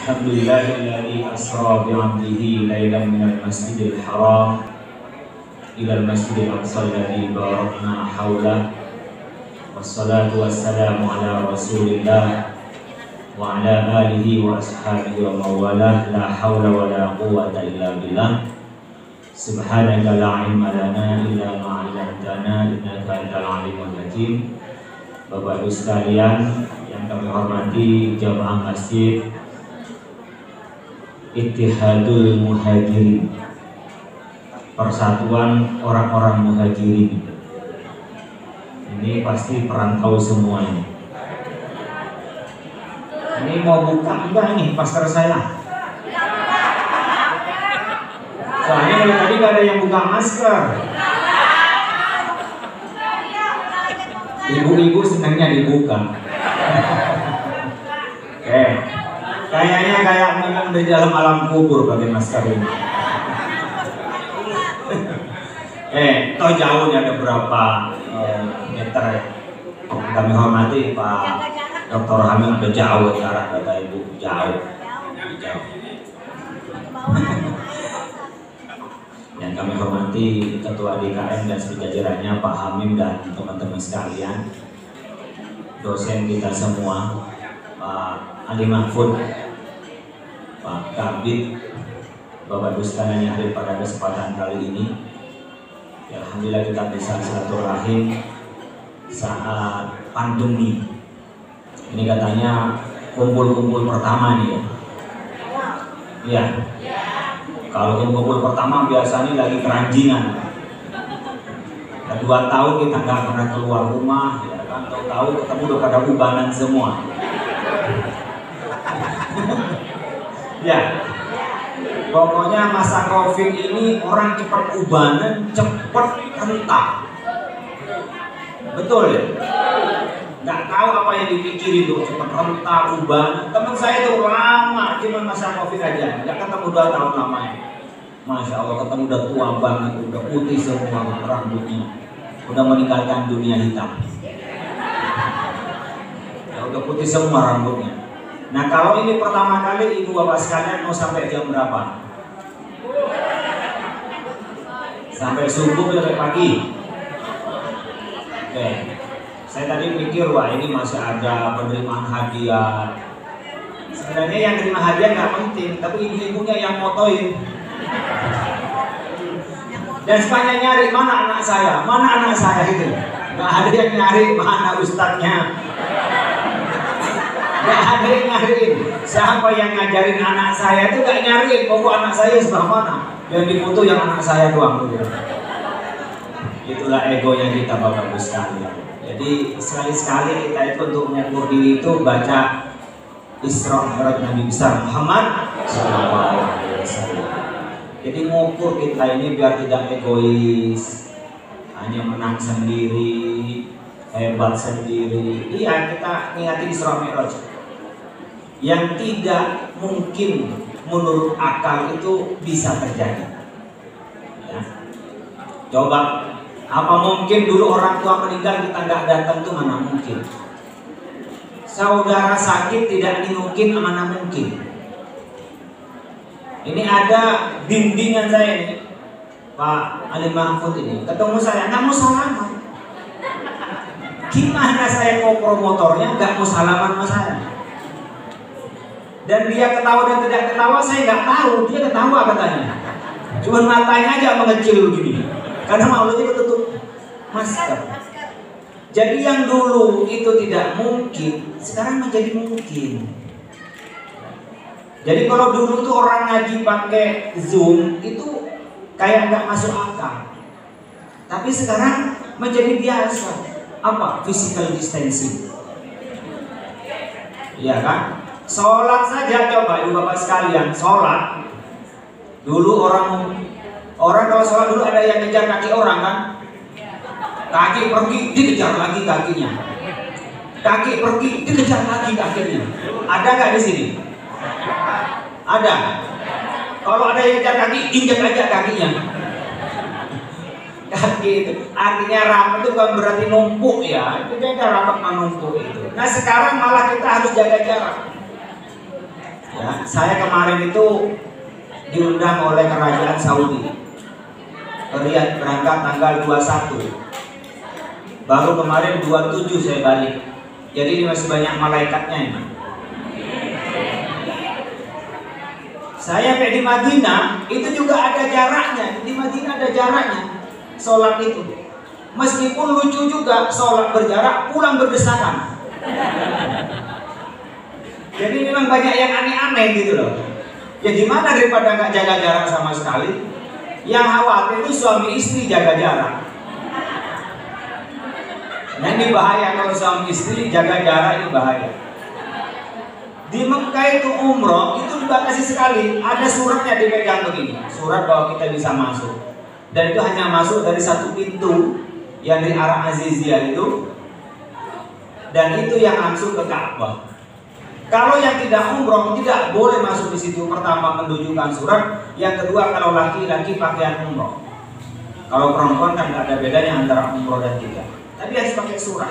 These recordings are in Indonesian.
Alhamdulillahilladzi asra bi'abdihi lailan minal masjidil haram ilal masjidil aqsa alladzi barakna haulah. Wassalatu wassalamu ala rasulillah wa ala alihi wa ashabihi wa mawalah. La hawla wa la quwwata illa billah. Subhanaka la ilma lana illa ma 'allamtana innaka antal alimul hakim. Bapak Ibu sekalian yang kami hormati, jamaah masjid Ittihadul Muhajirin, persatuan orang-orang muhajirin. Ini pasti perantau semuanya. Ini mau buka enggak nih pastor saya? Soalnya dari tadi gak ada yang buka masker. Ibu-ibu senangnya dibuka. Oke. Kayaknya kayak ngomong di dalam alam kubur pakai masker ini. Toh jauh ada berapa meter. Kami hormati Pak Dr. Hamil, udah jauh jarak kata Ibu, jauh. Yang kami hormati Ketua DKM dan sejajarannya Pak Hamim dan teman-teman sekalian, dosen kita semua, Pak Ali Mahfud, Pak Kabid, Bapak Ibu sekalian yang hadir pada kesempatan kali ini. Ya, alhamdulillah kita bisa silaturahim saat pandemi. Ini katanya kumpul-kumpul pertama nih ya. Iya. Kalau kumpul pertama biasanya lagi keranjingan. 2 tahun kita nggak pernah keluar rumah, ya kan? Tahu-tahu ketemu udah pada ubanan semua. Ya, pokoknya masa COVID ini orang cepat ubanan, cepat rentak. Betul ya? Nggak tahu apa yang dipikirin tuh, cepat rentak, ubanan. Teman saya tuh lama, cuma masa COVID aja, nggak ketemu 2 tahun lamanya. Masya Allah, ketemu udah tua banget, udah putih semua rambutnya, udah meninggalkan dunia hitam. Ya, udah putih semua rambutnya. Nah, kalau ini pertama kali ibu bapak sekalian mau sampai jam berapa? Sampai subuh sampai pagi. Oke. Saya tadi mikir, wah ini masih ada penerimaan hadiah. Sebenarnya yang terima hadiah nggak penting, tapi ibu-ibunya yang motoin. Dan sepanjang nyari mana anak saya itu. Nggak ada yang nyari mana ustadznya. Nggak ada yang nyariin. Siapa yang ngajarin anak saya itu nggak nyariin. Pokok anak saya sebelah mana? Yang difoto yang anak saya doang. Itulah egonya kita Bapak Ibu sekalian. Jadi sekali-sekali kita itu untuk mengukur diri itu baca Isra Mi'raj Nabi besar Muhammad SAW. Jadi mengukur kita ini biar tidak egois, hanya menang sendiri, hebat sendiri. Iya, kita ingati Isra Mi'raj yang tidak mungkin menurut akal itu bisa terjadi. Ya. Coba. Apa mungkin dulu orang tua meninggal kita nggak datang tuh, mana mungkin. Saudara sakit tidak nengokin, mana mungkin. Ini ada bimbingan saya nih, Pak Ali Mahfud ini. Ketemu saya, nggak mau salaman. Gimana saya mau promotornya nggak mau salaman sama saya? Dan dia ketawa dan tidak ketawa, saya nggak tahu. Dia ketawa katanya. Cuman matanya aja mengecil begini. Karena mulutnya ketutup masker. Jadi yang dulu itu tidak mungkin, sekarang menjadi mungkin. Jadi kalau dulu tuh orang ngaji pakai Zoom itu kayak nggak masuk akal. Tapi sekarang menjadi biasa. Apa? Physical distancing. Iya kan? Sholat saja coba ibu bapak sekalian, sholat. Dulu orang kalau sholat dulu ada yang ngejar kaki orang kan? Kaki pergi, dikejar lagi kakinya. Kaki pergi, dikejar lagi kakinya. Ada nggak di sini? Ada. Kalau ada yang ngejar kaki, injak aja kakinya. Kaki itu, artinya rapat itu bukan berarti numpuk ya. Itu beda rapat menumpuk itu. Nah sekarang malah kita harus jaga jarak. Ya, saya kemarin itu diundang oleh kerajaan Saudi ke Riyadh, berangkat tanggal 21. Baru kemarin 27 saya balik. Jadi ini masih banyak malaikatnya ini. Saya sampai di Madinah itu juga ada jaraknya. Di Madinah ada jaraknya sholat itu. Meskipun lucu juga, sholat berjarak, pulang berdesakan. Jadi memang banyak yang aneh-aneh gitu loh. Ya gimana daripada nggak jaga jarak sama sekali. Yang khawatir itu suami istri jaga jarak. Nah ini bahaya kalau suami istri jaga jarak, ini bahaya. Di Mekah itu umroh itu dibatasi sekali. Ada suratnya dipegang begini, surat bahwa kita bisa masuk. Dan itu hanya masuk dari satu pintu yang dari arah Aziziyah itu. Dan itu yang langsung ke Ka'bah. Kalau yang tidak umroh tidak boleh masuk di situ. Pertama menunjukkan surat, yang kedua kalau laki-laki pakaian umroh. Kalau perempuan kan nggak ada bedanya antara umroh dan tidak. Tapi harus pakai surat.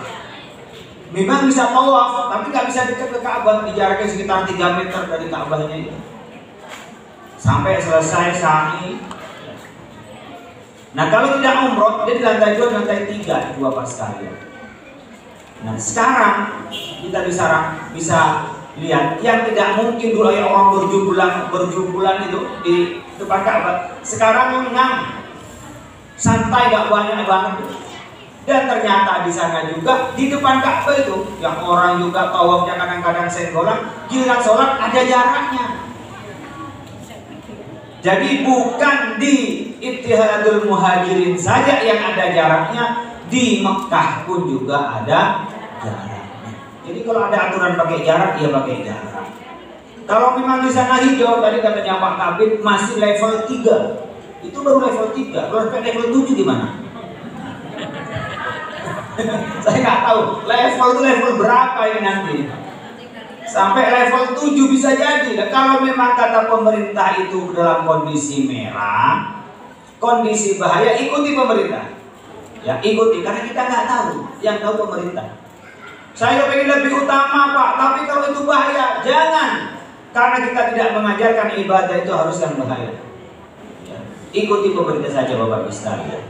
Memang bisa tawaf, tapi nggak bisa dekat ke Ka'bah, di jaraknya sekitar 3 meter dari Ka'bahnya itu. Sampai selesai sa'i. Nah kalau tidak umroh, dia di lantai 2, lantai 3, dua pas sekalian. Nah sekarang kita bisa lihat yang tidak mungkin dulu ya orang berjumbulan itu di depan Ka'bah. Sekarang ngam, santai, gak banyak banget. Dan ternyata di sana juga di depan Ka'bah itu yang orang juga tawafnya kadang-kadang senggolan, giliran sholat ada jaraknya. Jadi bukan di Ittihadul Muhajirin saja yang ada jaraknya, di Mekah pun juga ada jaraknya. Jadi kalau ada aturan pakai jarak, ya pakai jarak. Kalau memang di sana hijau, tadi katanya Pak Kabit masih level 3. Itu baru level 3. Kalau sampai level 7 gimana? Saya nggak tahu level itu level berapa ini nanti. Sampai level 7 bisa jadi. Dan kalau memang kata pemerintah itu dalam kondisi merah, kondisi bahaya, ikuti pemerintah. Ya ikuti, karena kita nggak tahu. Yang tahu pemerintah. Saya pengen lebih utama Pak, tapi kalau itu bahaya, jangan. Karena kita tidak mengajarkan ibadah itu harus yang bahaya. Ya. Ikuti pemerintah saja Bapak sekalian.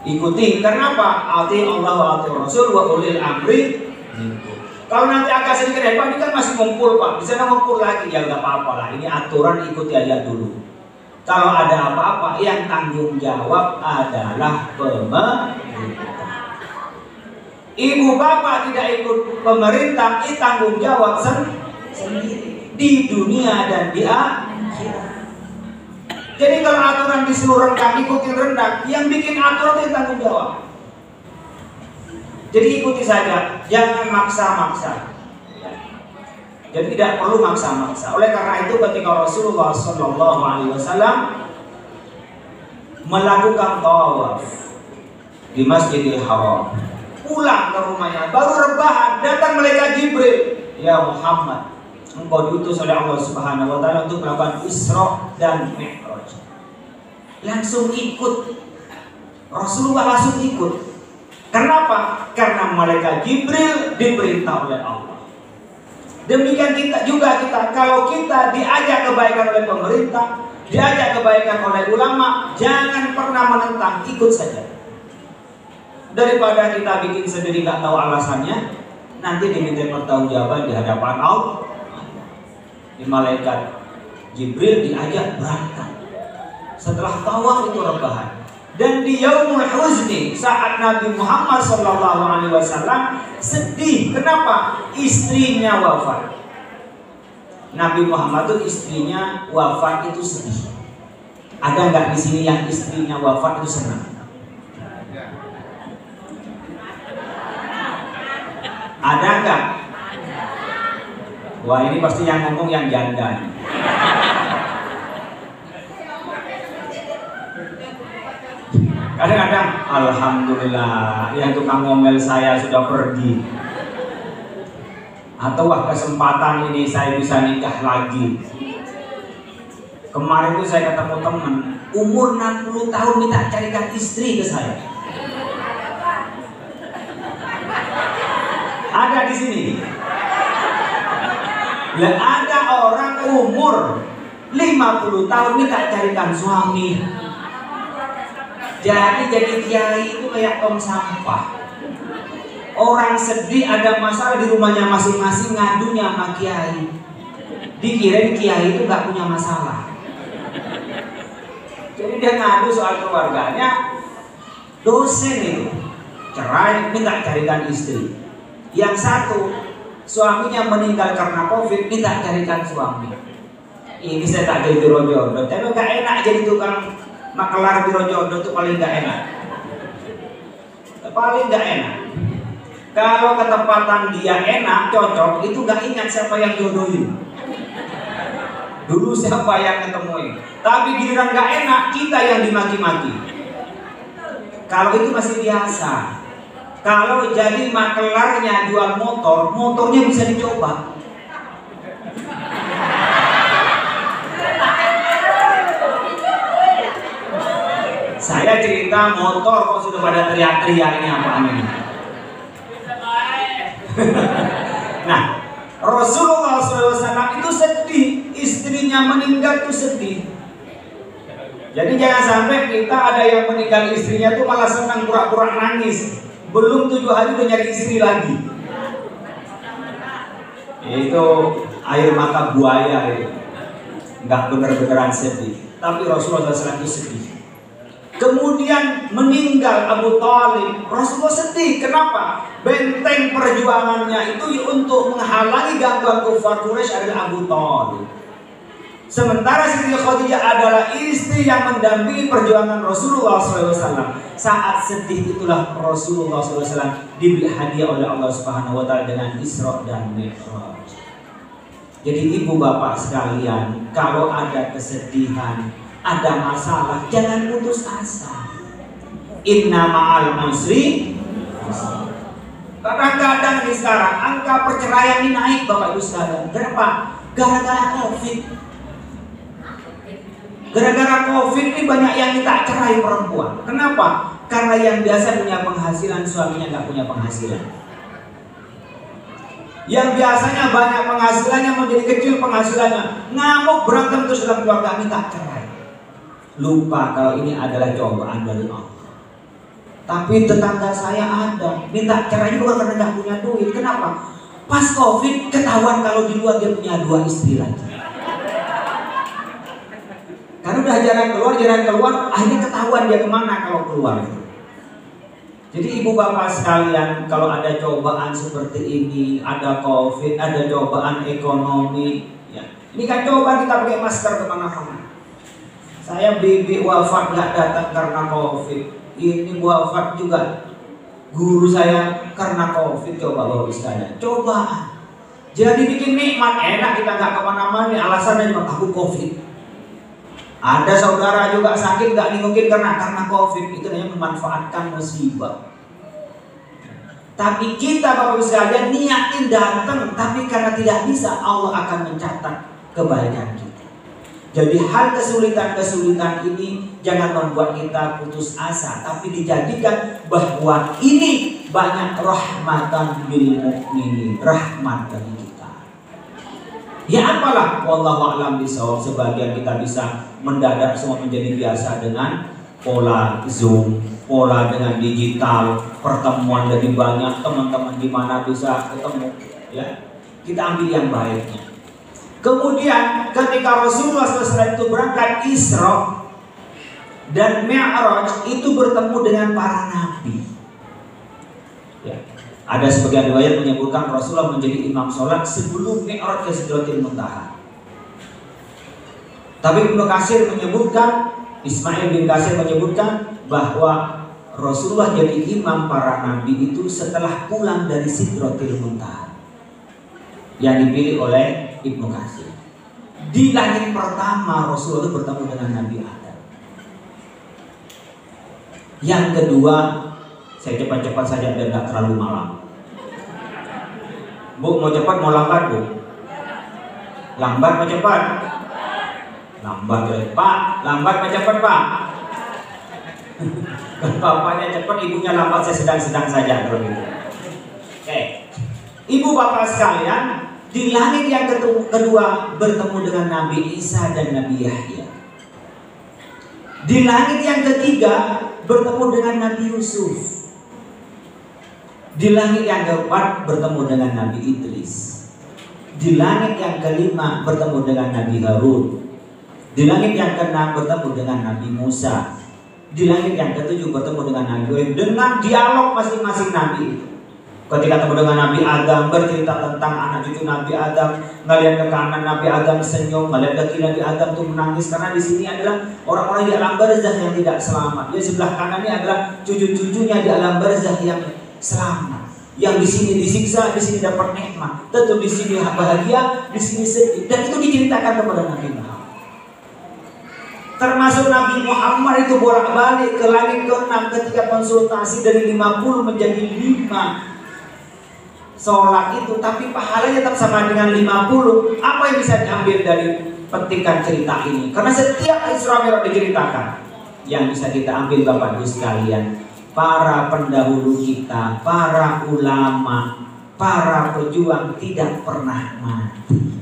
Ikuti, karena apa? Ati Allah wa ati Rasul wa ulil amri. Kalau nanti agak sedikit hebat, ini kan masih ngumpul Pak, bisa ngumpul lagi, ya nggak apa-apa lah. Ini aturan, ikuti aja dulu. Kalau ada apa-apa, yang tanggung jawab adalah pemerintah. Ibu bapak tidak ikut pemerintah, itu tanggung jawab sendiri di dunia dan di akhirat. Jadi kalau aturan disuruh rendang, ikutin rendang, yang bikin aturan itu tanggung jawab. Jadi ikuti saja, jangan maksa-maksa. Jadi tidak perlu maksa-maksa. Oleh karena itu ketika Rasulullah SAW melakukan tawaf di Masjidil Haram, pulang ke rumahnya, baru rebahan, datang malaikat Jibril. Ya Muhammad, engkau diutus oleh Allah Subhanahu wa Ta'ala untuk melakukan Isra dan Mi'raj. Langsung ikut. Rasulullah langsung ikut. Kenapa? Karena malaikat Jibril diperintah oleh Allah. Demikian kita, kalau kita diajak kebaikan oleh pemerintah, diajak kebaikan oleh ulama, jangan pernah menentang, ikut saja. Daripada kita bikin sendiri gak tahu alasannya, nanti diminta pertanggungjawaban di hadapan Allah. Di malaikat Jibril diajak berangkat. Setelah tawaf itu rebahan. Dan di Yaumul Huzni saat Nabi Muhammad SAW sedih. Kenapa? Istrinya wafat. Nabi Muhammad itu istrinya wafat itu sedih. Ada nggak di sini yang istrinya wafat itu senang? Ada nggak? Wah ini pasti yang ngomong yang janda. Kadang-kadang alhamdulillah yang tukang ngomel saya sudah pergi. Atau wah kesempatan ini saya bisa nikah lagi. Kemarin itu saya ketemu teman umur 60 tahun minta carikan istri ke saya. Ada di sini. Ada Ada orang umur 50 tahun minta carikan suami. Jadi kiai itu kayak tong sampah. Orang sedih ada masalah di rumahnya masing-masing ngadunya sama kiai. Dikirain kiai itu nggak punya masalah. Jadi dia ngadu soal keluarganya. Dosen itu cerai minta carikan istri. Yang satu suaminya meninggal karena COVID minta carikan suami. Ini saya tak jadi biro jodoh. Tapi nggak enak jadi tukang makelar biro jodoh itu paling nggak enak. Paling nggak enak. Kalau ketepatan dia enak, cocok, itu nggak ingat siapa yang jodohin. Dulu siapa yang ketemuin. Tapi giliran nggak enak, kita yang dimaki-maki. Kalau itu masih biasa. Kalau jadi makelarnya jual motor, motornya bisa dicoba. Saya cerita motor kok sudah pada teriak-teriak ini apaan ini. Nah, Rasulullah SAW itu sedih, istrinya meninggal itu sedih. Jadi jangan sampai kita ada yang meninggal istrinya tuh malah senang pura-pura nangis. Belum 7 hari udah nyari istri lagi. Itu air mata buaya itu. Nggak bener-beneran sedih. Tapi Rasulullah SAW itu sedih. Kemudian meninggal Abu Thalib, Rasulullah sedih. Kenapa? Benteng perjuangannya itu untuk menghalangi gangguan kufar Quraisy adalah Abu Thalib. Sementara Siti Khadijah adalah istri yang mendampingi perjuangan Rasulullah SAW. Saat sedih itulah Rasulullah SAW diberi hadiah oleh Allah Subhanahu Wa Taala dengan Isra dan Mi'raj. Jadi ibu bapak sekalian, kalau ada kesedihan, ada masalah, jangan putus asa. Inna ma'al usri. Kadang-kadang di sekarang angka perceraian ini naik bapak ibu sekalian. Kenapa? Gara-gara COVID. Gara-gara COVID ini banyak yang minta cerai perempuan. Kenapa? Karena yang biasa punya penghasilan, suaminya nggak punya penghasilan. Yang biasanya banyak penghasilannya menjadi kecil penghasilannya, ngamuk berantem terus dalam keluarga minta cerai. Lupa kalau ini adalah cobaan dari Allah. Tapi tetangga saya ada minta cerai bukan karena nggak punya duit. Kenapa? Pas COVID ketahuan kalau di luar dia punya 2 istri lagi. Karena udah jarang keluar, akhirnya ketahuan dia kemana kalau keluar. Jadi ibu bapak sekalian, kalau ada cobaan seperti ini, ada COVID, ada cobaan ekonomi, ya. Ini kan cobaan kita pakai masker kemana-mana. Saya bibi wafat nggak datang karena COVID. Ini wafat juga guru saya karena COVID. Coba bapak sekalian, coba. Jadi bikin nikmat enak kita nggak kemana-mana. Alasannya cuma aku COVID. Ada saudara juga sakit nggak nengokin karena COVID. Itu namanya memanfaatkan musibah. Tapi kita bapak sekalian niatin datang, tapi karena tidak bisa Allah akan mencatat kebaikan kita. Jadi hal kesulitan-kesulitan ini jangan membuat kita putus asa, tapi dijadikan bahwa ini banyak rahmatan lil mukminin, rahmat bagi kita. Ya apalah, wallahu a'lam bishawab. Sebagian kita bisa mendadak semua menjadi biasa dengan pola Zoom, pola dengan digital, pertemuan dari banyak teman-teman di mana bisa ketemu, ya. Kita ambil yang baiknya. Kemudian ketika Rasulullah SAW itu berangkat Isra dan Mi'raj itu bertemu dengan para nabi. Ya. Ada sebagian riwayat menyebutkan Rasulullah menjadi imam sholat sebelum Mi'raj ke Sidratil Muntaha. Tapi Ibnu Katsir menyebutkan, Ismail bin Katsir menyebutkan bahwa Rasulullah jadi imam para nabi itu setelah pulang dari Sidratil Muntaha yang dipilih oleh Ibnu Katsir. Di langit pertama Rasulullah itu bertemu dengan Nabi Adam. Yang kedua, saya cepat-cepat saja biar tidak terlalu malam. Bu, mau cepat mau lambat bu? Lambat mau cepat? Lambat ya Pak. Lambat mau cepat Pak? Bapaknya cepat, ibunya lambat, saya sedang-sedang saja kalau gitu. Oke. Ibu bapak sekalian, Di langit yang kedua bertemu dengan Nabi Isa dan Nabi Yahya. Di langit yang ketiga bertemu dengan Nabi Yusuf. Di langit yang keempat bertemu dengan Nabi Idris. Di langit yang kelima bertemu dengan Nabi Harun. Di langit yang keenam bertemu dengan Nabi Musa. Di langit yang ketujuh bertemu dengan Nabi Ibrahim, dengan dialog masing-masing Nabi. Ketika ketemu dengan Nabi Adam, bercerita tentang anak cucu Nabi Adam. Ngelihat ke kanan Nabi Adam senyum, ngelihat ke kiri Nabi Adam tuh menangis, karena di sini adalah orang-orang di alam barzakh yang tidak selamat. Di sebelah kanan ini adalah cucu-cucunya di alam barzakh yang selamat. Yang di sini disiksa, di sini dapat nikmat. Tentu di sini bahagia, di sini sedih. Dan itu diceritakan kepada Nabi Muhammad. Termasuk Nabi Muhammad itu bolak-balik ke langit ke-6 ketika konsultasi dari 50 menjadi 5 sholat itu, tapi pahalanya tetap sama dengan 50. Apa yang bisa diambil dari petikan cerita ini? Karena setiap Isra Mi'raj diceritakan. Yang bisa kita ambil Bapak Ibu sekalian, para pendahulu kita, para ulama, para pejuang tidak pernah mati.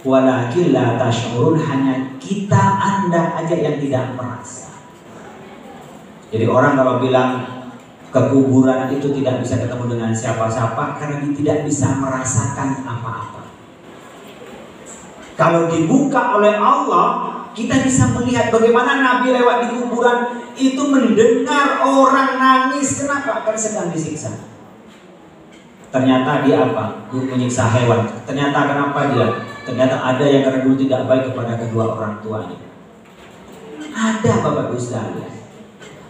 Walakin la tash'urun, hanya kita Anda aja yang tidak merasa. Jadi orang kalau bilang ke kuburan itu tidak bisa ketemu dengan siapa-siapa karena dia tidak bisa merasakan apa-apa. Kalau dibuka oleh Allah, kita bisa melihat bagaimana Nabi lewat di kuburan itu mendengar orang nangis. Kenapa? Karena sedang disiksa. Ternyata dia apa? Menyiksa hewan. Ternyata kenapa dia? Ternyata ada yang karena dulu tidak baik kepada kedua orang tuanya. Ada Bapak Ibu sekalian.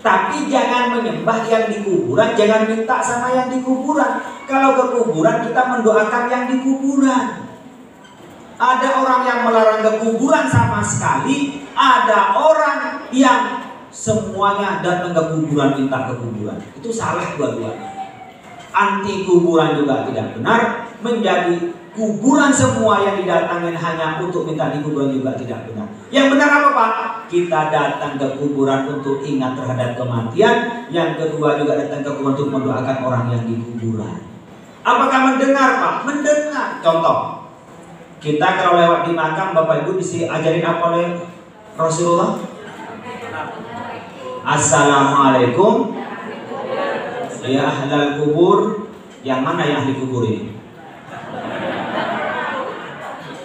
Tapi jangan menyembah yang di kuburan, jangan minta sama yang di kuburan. Kalau ke kuburan kita mendoakan yang di kuburan. Ada orang yang melarang ke kuburan sama sekali, ada orang yang semuanya datang ke kuburan, minta ke kuburan. Itu salah dua-duanya. Anti kuburan juga tidak benar, menjadi kuburan semua yang didatangin hanya untuk minta di kuburan juga tidak benar. Yang benar apa Pak? Kita datang ke kuburan untuk ingat terhadap kematian. Yang kedua juga datang ke kuburan untuk mendoakan orang yang di kuburan. Apakah mendengar Pak? Mendengar. Contoh, kita kalau lewat di makam Bapak Ibu diajarin apa oleh Rasulullah? Assalamualaikum ya ahlal kubur. Yang mana yang ahli kubur ini?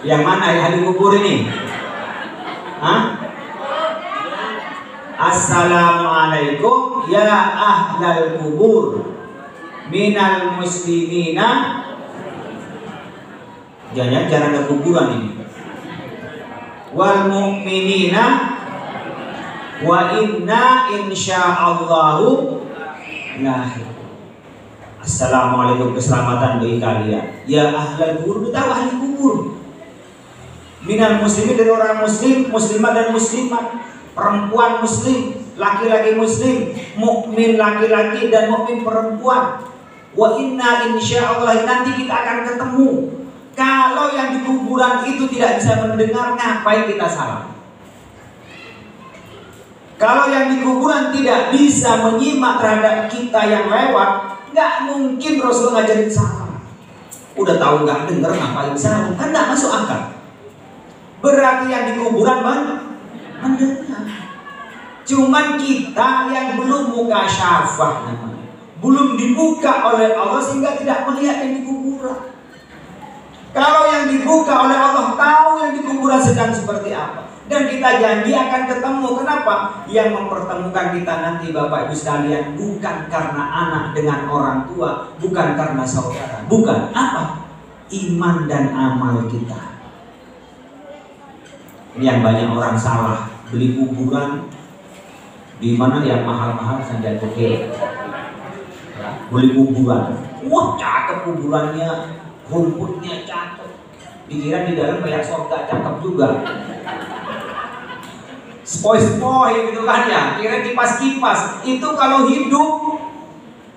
Yang mana yang ahli kubur ini? Hah? Assalamualaikum ya ahlal kubur minal muslimina. Jangan jarang ke kuburan ini. Wal mu'minina wa inna insyaallahu lahir. Assalamualaikum, keselamatan bagi kalian. Ya ahlal kubur, kita tahu ahli kubur. Minal muslimin, dari orang muslim, muslimah dan muslimat, perempuan muslim, laki-laki muslim, mukmin laki-laki dan mukmin perempuan. Wa inna insyaallah, nanti kita akan ketemu. Kalau yang di kuburan itu tidak bisa mendengar, ngapain kita salam? Kalau yang di kuburan tidak bisa menyimak terhadap kita yang lewat, nggak mungkin Rasul ngajarin salam. Udah tahu nggak dengar, ngapain salam? Kan nggak masuk akal. Berarti yang di kuburan mendengar. Cuman kita yang belum mukasyafah namanya, belum dibuka oleh Allah sehingga tidak melihat yang di kuburan. Kalau yang dibuka oleh Allah tahu yang di kuburan sedang seperti apa. Dan kita janji akan ketemu. Kenapa? Yang mempertemukan kita nanti Bapak Ibu sekalian bukan karena anak dengan orang tua, bukan karena saudara, bukan apa? Iman dan amal kita. Ini yang banyak orang salah, beli kuburan di mana yang mahal-mahal saja kecil. Beli kuburan, wah cakep kuburannya, rumputnya cakep. Pikiran di dalam kayak surga, cakep juga. Spoi-spoi gitu kan ya, kira kipas-kipas. Itu kalau hidup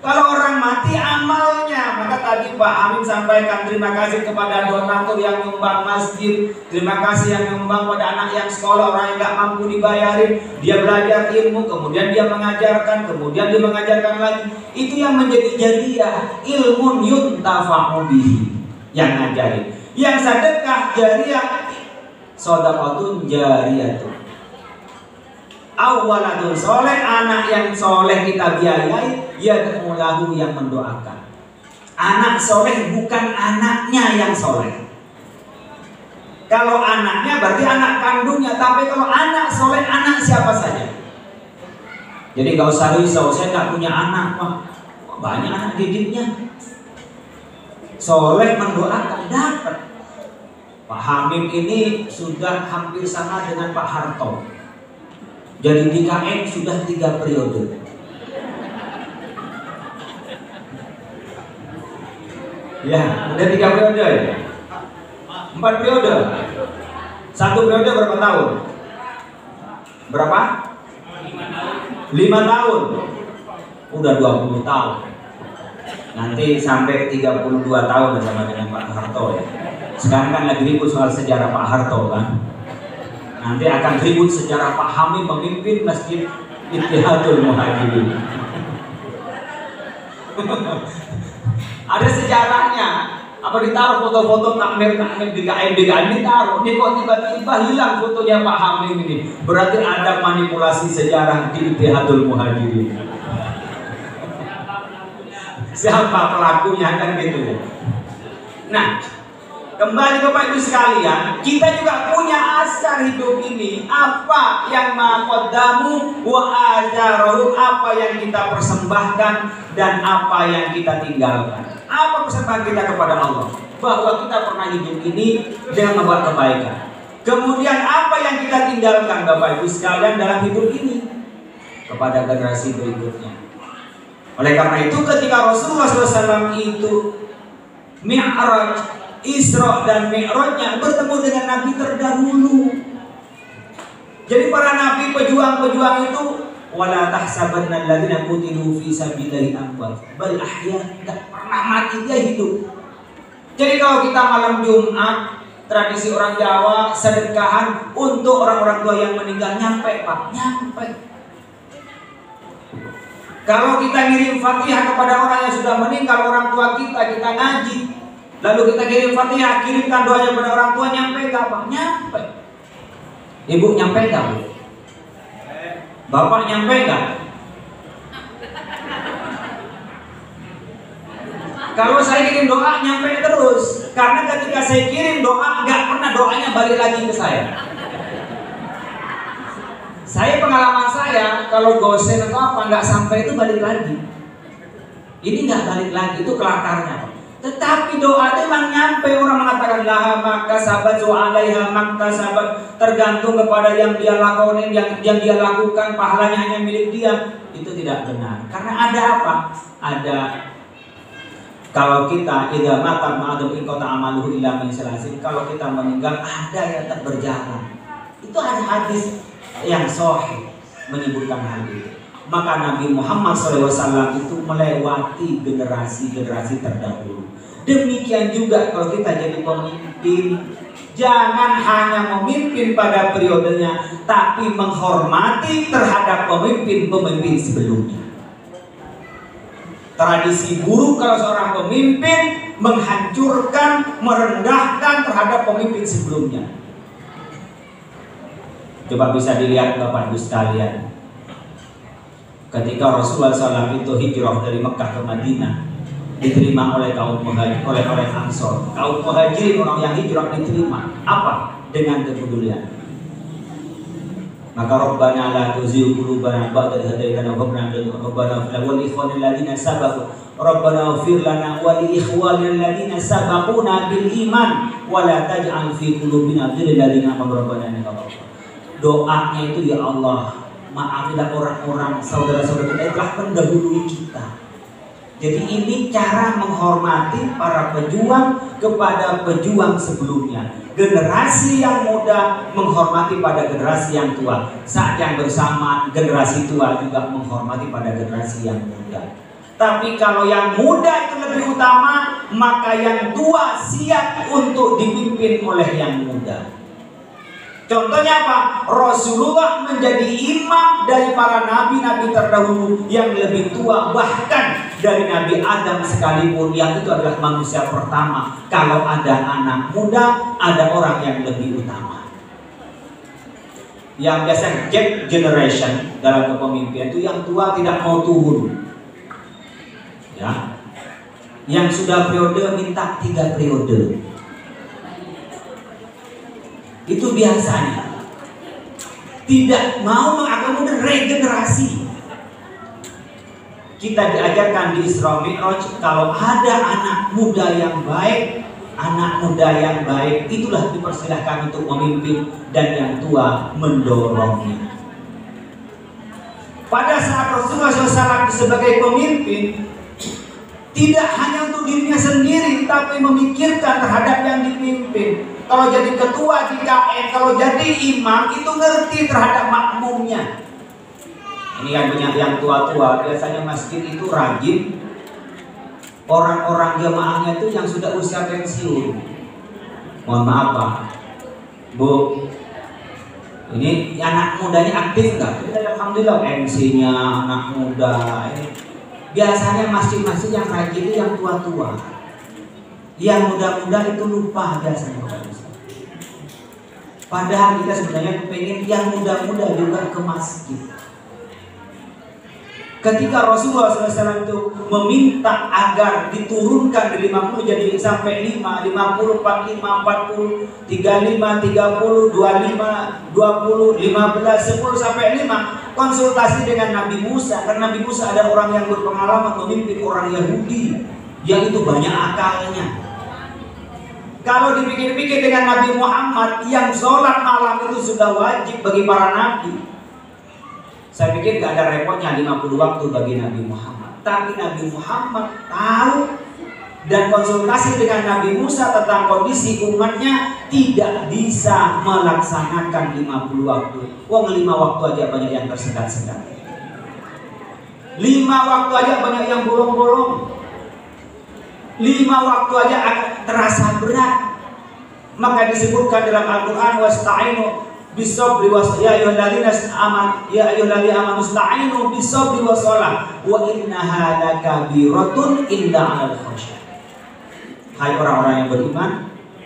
Kalau orang mati amalnya. Maka tadi Pak Amin sampaikan terima kasih kepada donatur yang nyumbang masjid, terima kasih yang nyumbang pada anak yang sekolah, orang yang nggak mampu dibayarin, dia belajar ilmu, kemudian dia mengajarkan, kemudian dia mengajarkan lagi. Itu yang menjadi jariah, ilmun yuntafa'u bihi, yang ngajarin. Yang sedekah jariah, shadaqatun jariyatun. Awaladun soleh, anak yang soleh kita biayai, yad'ulahu yang mendoakan. Anak soleh bukan anaknya yang soleh. Kalau anaknya berarti anak kandungnya, tapi kalau anak soleh, anak siapa saja. Jadi gak usah risau, saya gak punya anak Pak, banyak anak didiknya. Soleh mendoakan, dapat. Pak Hamim ini sudah hampir sama dengan Pak Harto. Jadi di KM sudah 3 periode. Ya, udah 3 periode ya? 4 periode. 1 periode berapa tahun? Berapa? 5 tahun. Udah 20 tahun. Nanti sampai 32 tahun sama dengan Pak Harto ya. Sekarang kan lagi ribut soal sejarah Pak Harto kan. Nanti akan ribut sejarah Pak Hamim memimpin Masjid Ittihadul Muhajirin. Ada sejarahnya. Apa ditaruh foto-foto takmir di KM ditaruh. Ini kok tiba-tiba hilang fotonya Pak Hamim ini. Berarti ada manipulasi sejarah di Ittihadul Muhajirin. Siapa pelakunya kan gitu. Nah, kembali Bapak Ibu sekalian, kita juga punya asar hidup ini. Apa yang maqaddamu wa ajarohum, apa yang kita persembahkan dan apa yang kita tinggalkan. Apa persembahan kita kepada Allah? Bahwa kita pernah hidup ini dengan membuat kebaikan. Kemudian apa yang kita tinggalkan Bapak Ibu sekalian dalam hidup ini kepada generasi berikutnya. Oleh karena itu ketika Rasulullah SAW itu Mi'raj, Isra dan Mi'rajnya bertemu dengan Nabi terdahulu. Jadi para nabi pejuang-pejuang itu wala tahsabanna alladziina qutilu fi sabilillahi amwat bal ahya, tidak pernah mati, dia hidup. Jadi kalau kita malam Jumat, tradisi orang Jawa sedekahan untuk orang-orang tua yang meninggal, nyampe Pak, nyampe. Kalau kita ngirim Fatihah kepada orang yang sudah meninggal, orang tua kita ngaji, lalu kita kirim Fatihah, kirimkan doanya kepada orang tua, nyampe gak Pak? Nyampe. Ibu nyampe gak Bu? Bapak nyampe gak? Kalau saya kirim doa nyampe terus. Karena ketika saya kirim doa, gak pernah doanya balik lagi ke saya. Saya pengalaman saya, kalau gosen atau apa nggak sampai itu balik lagi. Ini nggak balik lagi, itu kelakarnya. Tetapi doa itu memang nyampe. Orang mengatakan laha maka sahabat alaiha maka sahabat, tergantung kepada yang dia lakukan, yang dia lakukan, pahalanya hanya milik dia. Itu tidak benar. Karena ada apa? Ada, kalau kita idza mata ma'adum in qata amaluhu illa min salasin, kalau kita meninggal ada yang tak berjalan. Itu ada hadis yang sahih menyebutkan hal itu. Maka Nabi Muhammad SAW itu melewati generasi-generasi terdahulu. Demikian juga kalau kita jadi pemimpin, jangan hanya memimpin pada periodenya, tapi menghormati terhadap pemimpin-pemimpin sebelumnya. Tradisi buruk kalau seorang pemimpin menghancurkan, merendahkan terhadap pemimpin sebelumnya. Coba bisa dilihat Bapak Ibu sekalian, ketika Rasulullah SAW itu hijrah dari Mekah ke Madinah, diterima oleh kaum muhajirin, oleh Ansor. Kaum muhajirin, orang yang hijrah, diterima. Apa? Dengan kepedulian. Maka Rabbana la tuzigh qulubana ba'da idh hadaytana wa hab lana min ladunka rahmatan wal ikhwanil ladzina sabaqu Rabbana ighfir lana wa li ikhwanil ladzina sabaquna bil iman wa la taj'al fi qulubina ghillan lil ladzina amanu rabbana innaka ra'ufur rahim. Doanya itu, ya Allah, maafkanlah orang-orang saudara-saudara kita yang telah mendahului kita. Jadi ini cara menghormati para pejuang kepada pejuang sebelumnya. Generasi yang muda menghormati pada generasi yang tua. Saat yang bersamaan generasi tua juga menghormati pada generasi yang muda. Tapi kalau yang muda itu lebih utama, maka yang tua siap untuk dipimpin oleh yang muda. Contohnya apa? Rasulullah menjadi imam dari para nabi-nabi terdahulu yang lebih tua, bahkan dari Nabi Adam sekalipun, yang itu adalah manusia pertama. Kalau ada anak muda, ada orang yang lebih utama. Yang biasa gap generation dalam kepemimpinan itu yang tua tidak mau turun. Ya. Yang sudah periode minta 3 periode. Itu biasanya. Tidak mau mengakomodir regenerasi. Kita diajarkan di Isra Mi'raj, kalau ada anak muda yang baik, itulah dipersilahkan untuk memimpin, dan yang tua mendorongnya. Pada saat Rasulullah SAW sebagai pemimpin, tidak hanya untuk dirinya sendiri, tapi memikirkan terhadap yang dipimpin. Kalau jadi ketua di KN, kalau jadi imam, itu ngerti terhadap makmumnya. Ini kan banyak yang tua-tua, biasanya masjid itu rajin. Orang-orang jemaahnya itu yang sudah usia pensiun. Mohon maaf Pak, Bu, ini anak mudanya aktif nggak? Alhamdulillah MC-nya anak muda ini. Biasanya masjid-masjid yang rajin itu yang tua-tua. Yang muda-muda itu lupa biasanya. Padahal kita sebenarnya pengen yang muda-muda juga ke masjid. Ketika Rasulullah SAW itu meminta agar diturunkan dari 50 jadi sampai 5, 50, 45, 40, 35, 30, 25, 20, 15, 10 sampai 5, konsultasi dengan Nabi Musa. Karena Nabi Musa ada orang yang berpengalaman memimpin orang Yahudi yang itu banyak akalnya. Kalau dipikir-pikir dengan Nabi Muhammad yang sholat malam itu sudah wajib bagi para nabi, saya pikir gak ada repotnya 50 waktu bagi Nabi Muhammad. Tapi Nabi Muhammad tahu dan konsultasi dengan Nabi Musa tentang kondisi umatnya, tidak bisa melaksanakan 50 waktu. Wong 5 waktu aja banyak yang tersendat-sendat. 5 waktu aja banyak yang bolong-bolong. 5 waktu aja akan terasa berat. Maka disebutkan dalam Al-Quran, wasta'inu bisabri ya ayyuhalladzina amanu ista'inu bisabri wassalah wa innaha lakabiratun illa 'alal khashyah. Hai orang-orang yang beriman,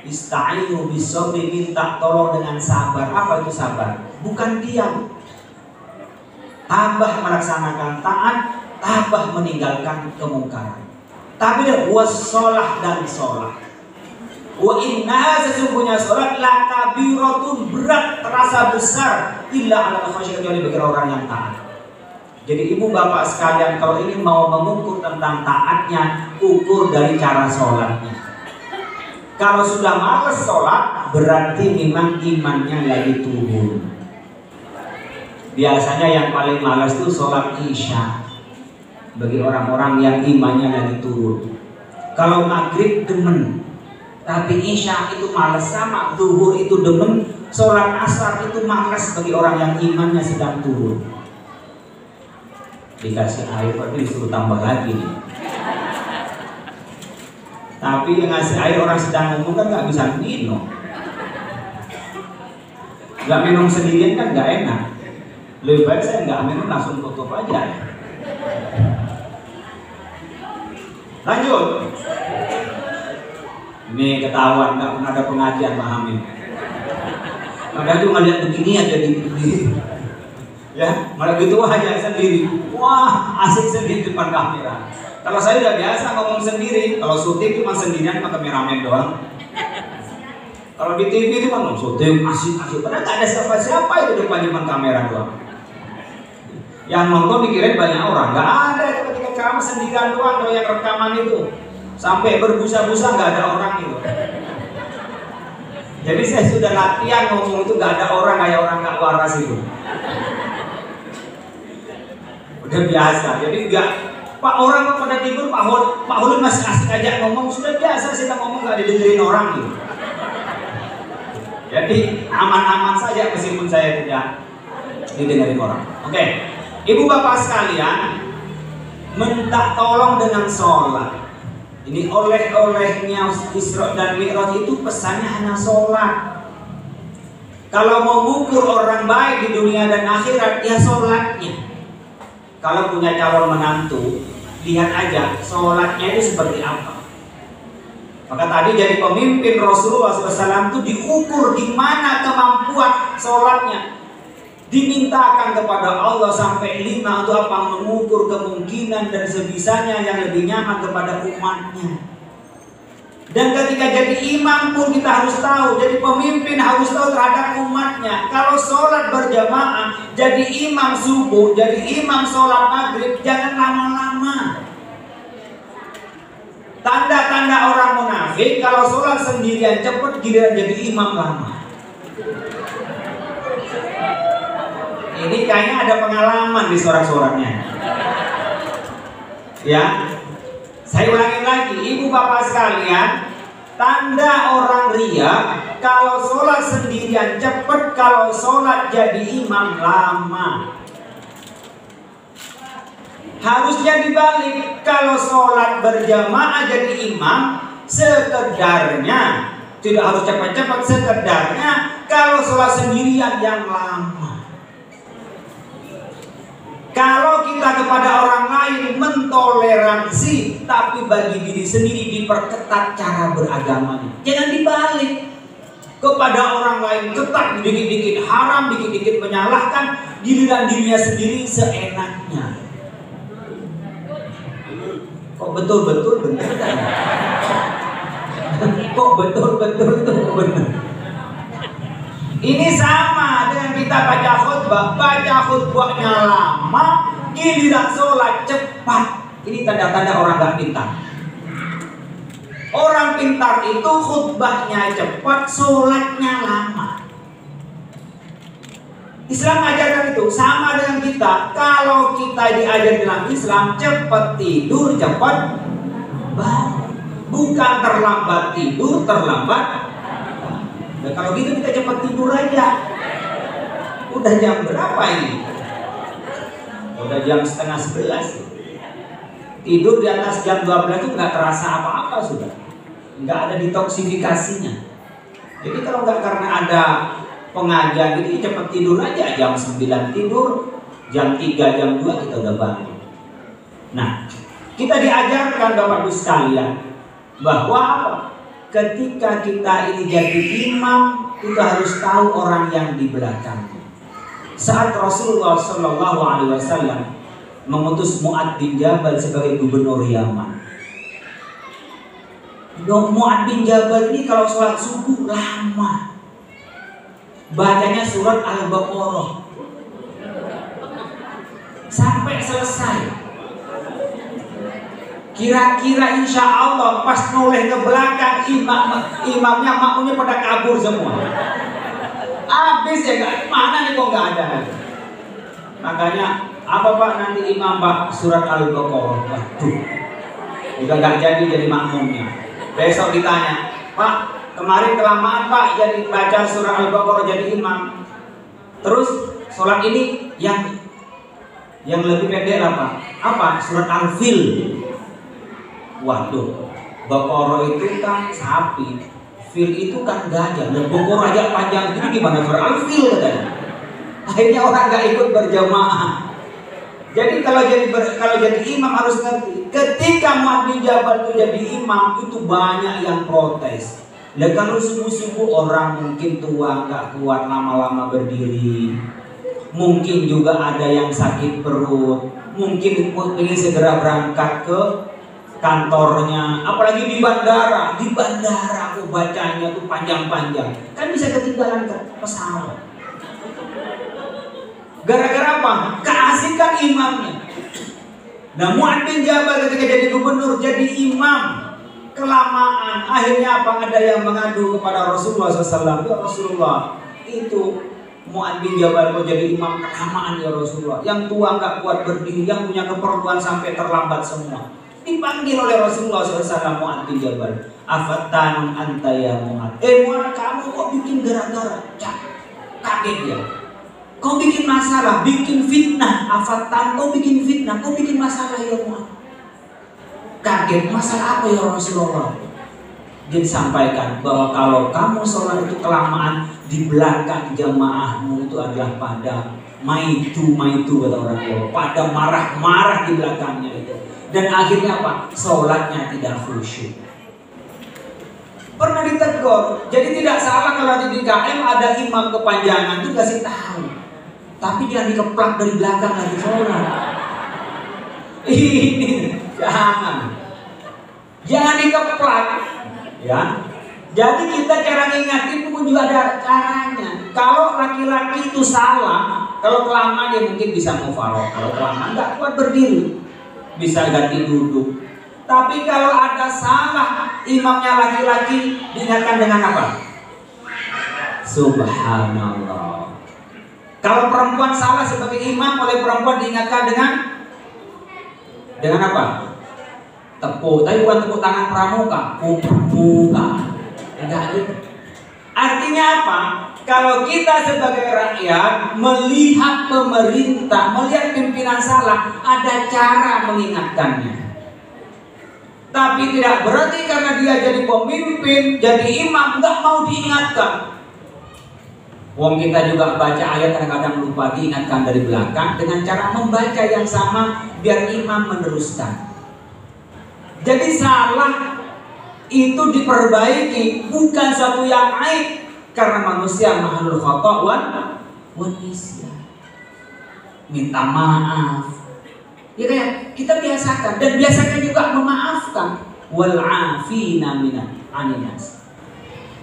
ista'inu bisabri, minta tolong dengan sabar. Apa itu sabar? Bukan diam. Tambah melaksanakan taat, tambah meninggalkan kemungkaran. Tapi wassalah dan sholat. Wa inna sesungguhnya sholat lakabiratun, berat, terasa besar, illa 'alal khashyah, kecuali bagi orang yang taat. Jadi ibu bapak sekalian, kalau ini mau mengukur tentang taatnya, ukur dari cara sholatnya. Kalau sudah malas sholat, berarti memang imannya lagi turun. Biasanya yang paling malas itu sholat isya, bagi orang-orang yang imannya lagi turun. Kalau maghrib demen, tapi isya itu malas, sama zuhur itu demen, sholat asar itu malas bagi orang yang imannya sedang turun. Dikasih air berarti disuruh tambah lagi nih. Tapi yang ngasih air orang sedang ngomong kan nggak bisa minum. Nggak minum sendirian kan nggak enak. Lebih baik saya nggak minum, langsung tutup aja. Lanjut. Ini ketahuan nggak pernah ada pengajian Pak Hamid. Padahal cuma lihat begini aja di ya, malah gitu aja sendiri. Wah, asik sendiri depan kamera. Kalau saya udah biasa ngomong sendiri, kalau syuting cuma sendirian sama kameramen doang. Kalau di TV itu kan syuting asik-asik, padahal nggak ada siapa-siapa itu depan kamera doang. Yang nonton dikirain banyak orang, nggak ada itu ketika kamu sendirian doang. Kalau yang rekaman itu sampai berbusa-busa nggak ada orang itu. Jadi saya sudah latihan ngomong itu nggak ada orang, kayak orang nggak waras itu. Udah biasa, jadi nggak. Pak orang pada tidur, Pak Hulun masih asik aja ngomong, sudah biasa kita ngomong nggak didengerin orang gitu. Jadi aman-aman saja meskipun saya tidak didengerin orang. Oke. Ibu bapak sekalian, minta tolong dengan sholat. Ini oleh-olehnya Isra dan Mi'raj itu pesannya hanya sholat. Kalau mau mengukur orang baik di dunia dan akhirat, ya sholatnya. Kalau punya calon menantu, lihat aja sholatnya itu seperti apa. Maka tadi jadi pemimpin Rasulullah SAW itu diukur di mana kemampuan sholatnya. Dimintakan kepada Allah sampai 5 untuk apa? Mengukur kemungkinan dan sebisanya yang lebih nyaman kepada umatnya. Dan ketika jadi imam pun kita harus tahu, jadi pemimpin harus tahu terhadap umatnya. Kalau sholat berjamaah, jadi imam subuh, jadi imam sholat maghrib, jangan lama-lama. Tanda-tanda orang munafik, kalau sholat sendirian cepat, giliran jadi imam lama. Ini kayaknya ada pengalaman di sorak-soraknya. Ya, saya ulangi lagi, ibu bapak sekalian, tanda orang ria, kalau sholat sendirian cepat, kalau sholat jadi imam lama. Harusnya dibalik, kalau sholat berjamaah jadi imam, sekedarnya, tidak harus cepat-cepat, sekedarnya, kalau sholat sendirian yang lama. Kalau kita kepada orang lain mentoleransi, tapi bagi diri sendiri diperketat cara beragamanya. Jangan dibalik. Kepada orang lain ketat, dikit-dikit haram, dikit-dikit menyalahkan, giliran dirinya sendiri seenaknya. Kok betul-betul benar? Kok betul-betul itu benar? Ini sama dengan kita baca khutbahnya lama, giliran sholat cepat. Ini tanda-tanda orang gak pintar. Orang pintar itu khutbahnya cepat, sholatnya lama. Islam ajarkan itu, sama dengan kita. Kalau kita diajar dalam Islam, cepat tidur, cepat bangun. Bukan terlambat tidur, terlambat. Nah, kalau gitu kita cepat tidur aja. Udah jam berapa ini? Udah jam setengah 11. Tidur di atas jam 12 itu nggak terasa apa-apa sudah. Nggak ada detoksifikasinya. Jadi kalau nggak karena ada pengajian gitu, cepat tidur aja. Jam 9 tidur, jam 3, jam 2 kita udah bangun. Nah, kita diajarkan Bapak Ibu sekalian bahwa apa? Ketika kita ini jadi imam, kita harus tahu orang yang di belakangnya. Saat Rasulullah SAW mengutus Mu'adz bin Jabal sebagai gubernur Yaman. Mu'adz bin Jabal ini kalau sholat subuh lama, bacanya surat Al-Baqarah sampai selesai. Kira-kira insya Allah pas noleh ke belakang imamnya makmumnya pada kabur semua. Habis ya, mana nih kok nggak ada. Makanya apa Pak nanti imam Pak surat Al-Baqarah. Waduh, udah nggak jadi makmumnya. Besok ditanya, Pak kemarin kelamaan Pak jadi baca surat Al-Baqarah jadi imam. Terus sholat ini yang lebih pendek apa? Apa? Surat Al-Fil. Waduh, Baqarah itu kan sapi, Fil itu kan gajah. Dan Baqarah aja panjang itu gimana surat Al-Fil katanya. Akhirnya orang nggak ikut berjamaah. Jadi kalau jadi imam harus ngerti. Ketika Mu'adz bin Jabal itu jadi imam, itu banyak yang protes. Dan kalau subuh-subuh orang mungkin tua nggak kuat lama-lama berdiri. Mungkin juga ada yang sakit perut. Mungkin ingin segera berangkat ke kantornya, apalagi di bandara aku bacanya tuh panjang-panjang, kan bisa ketinggalan ke pesawat. Gara-gara apa? Keasikan imamnya. Nah, Mu'adz bin Jabal ketika jadi gubernur, jadi imam, kelamaan, akhirnya apa? Ada yang mengadu kepada Rasulullah SAW. Ya Rasulullah, itu Mu'adz bin Jabal kok jadi imam kelamaan ya Rasulullah. Yang tua nggak kuat berdiri, yang punya keperluan sampai terlambat semua. Dipanggil oleh Rasulullah SAW Mu'adz bin Jabal. Afattanun anta ya Mu'adz. Mu'adz, kamu kok bikin gara-gara? Kaget ya. Kau bikin masalah, bikin fitnah. Afatan, kau bikin fitnah, kau bikin masalah ya Mu'adh. Kaget, masalah apa ya Rasulullah? Dia disampaikan bahwa kalau kamu sholat itu kelamaan, di belakang jamaahmu itu adalah pada maitu kata orang Jawa, pada marah-marah di belakangnya itu. Dan akhirnya apa? Sholatnya tidak khusyuk. Pernah ditegur, jadi tidak salah kalau di DKM ada imam kepanjangan itu kasih tahu. Tapi jangan dikeplak dari belakang lagi sholat. Ini jangan dikeplak, ya. Jadi kita cara ngingatin pun juga ada caranya. Kalau laki-laki itu salah, kalau kelamaan dia mungkin bisa mufaroh. Kalau kelamaan nggak kuat berdiri, bisa ganti duduk. Tapi kalau ada salah, imamnya laki-laki diingatkan dengan apa? Subhanallah. Kalau perempuan salah sebagai imam oleh perempuan diingatkan dengan apa? Tepuk, tapi bukan tepuk tangan pramuka, pramuka. Enggak gitu. Artinya apa? Kalau kita sebagai rakyat melihat pemerintah, melihat pimpinan salah, ada cara mengingatkannya. Tapi tidak berarti karena dia jadi pemimpin, jadi imam, nggak mau diingatkan. Wong kita juga baca ayat kadang-kadang lupa, diingatkan dari belakang dengan cara membaca yang sama biar imam meneruskan. Jadi salah itu diperbaiki, bukan satu yang aib, karena manusia makhluk khata' wan nisyan. Minta maaf. Ya kayak kita biasakan, dan biasakan juga memaafkan. Wal 'afina anin nas.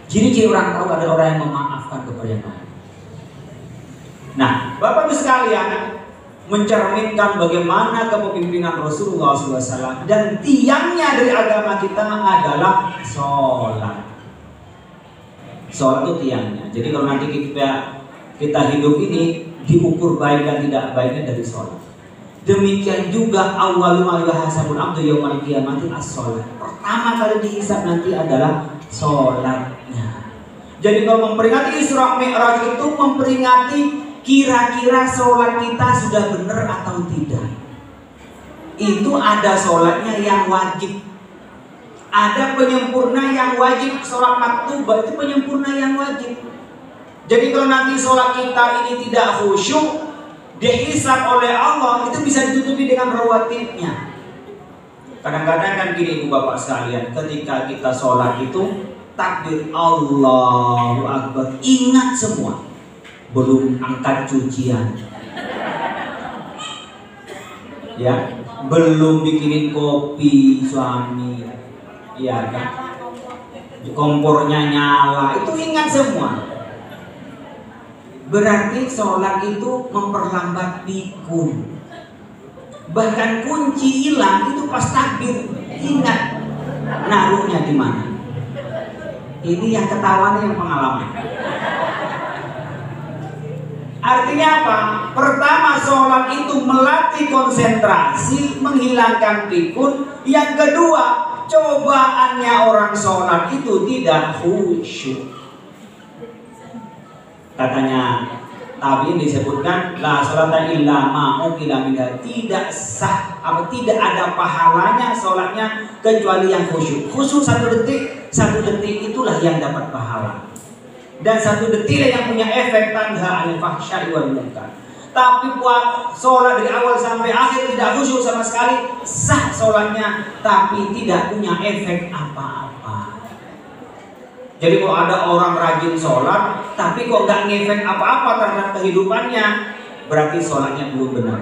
Ciri-ciri orang tahu ada orang yang memaafkan kepada yang lain. Nah, Bapak Ibu sekalian, mencerminkan bagaimana kepemimpinan Rasulullah SAW, dan tiangnya dari agama kita adalah sholat. Sholat itu tiangnya. Jadi kalau nanti kita hidup ini diukur baik dan tidak baiknya dari sholat. Demikian juga awwalu ma yuhasabul abdu yaumal qiyamati as-sholat. Pertama kali dihisab nanti adalah sholatnya. Jadi kalau memperingati Isra Mi'raj itu memperingati kira-kira sholat kita sudah benar atau tidak. Itu ada sholatnya yang wajib, ada penyempurna yang wajib. Sholat maktubah itu penyempurna yang wajib. Jadi kalau nanti sholat kita ini tidak khusyuk, dihisab oleh Allah, itu bisa ditutupi dengan rawatibnya. Kadang-kadang kan gini Ibu Bapak sekalian, ketika kita sholat itu takbir Allahu Akbar, ingat semua, belum angkat cucian, ya, belum bikinin kopi suami, ya kan, kompornya nyala, itu ingat semua. Berarti sholat itu memperlambat pikun. Bahkan kunci hilang itu pas takbir, ingat naruhnya di mana. Ini yang ketahuan yang pengalaman. Artinya apa? Pertama, sholat itu melatih konsentrasi, menghilangkan pikun. Yang kedua, cobaannya orang sholat itu tidak khusyuk. Katanya tabi'in disebutkan la sholata illa ma uqila minha, tidak sah apa tidak ada pahalanya sholatnya kecuali yang khusyuk. Khusyuk satu detik itulah yang dapat pahala. Dan satu detik yang punya efek tanha anil fahsya'i wal munkar. Tapi buat sholat dari awal sampai akhir tidak khusyuk sama sekali, sah sholatnya tapi tidak punya efek apa-apa. Jadi kalau ada orang rajin sholat tapi kok nggak ngefek apa-apa terhadap kehidupannya, berarti sholatnya belum benar.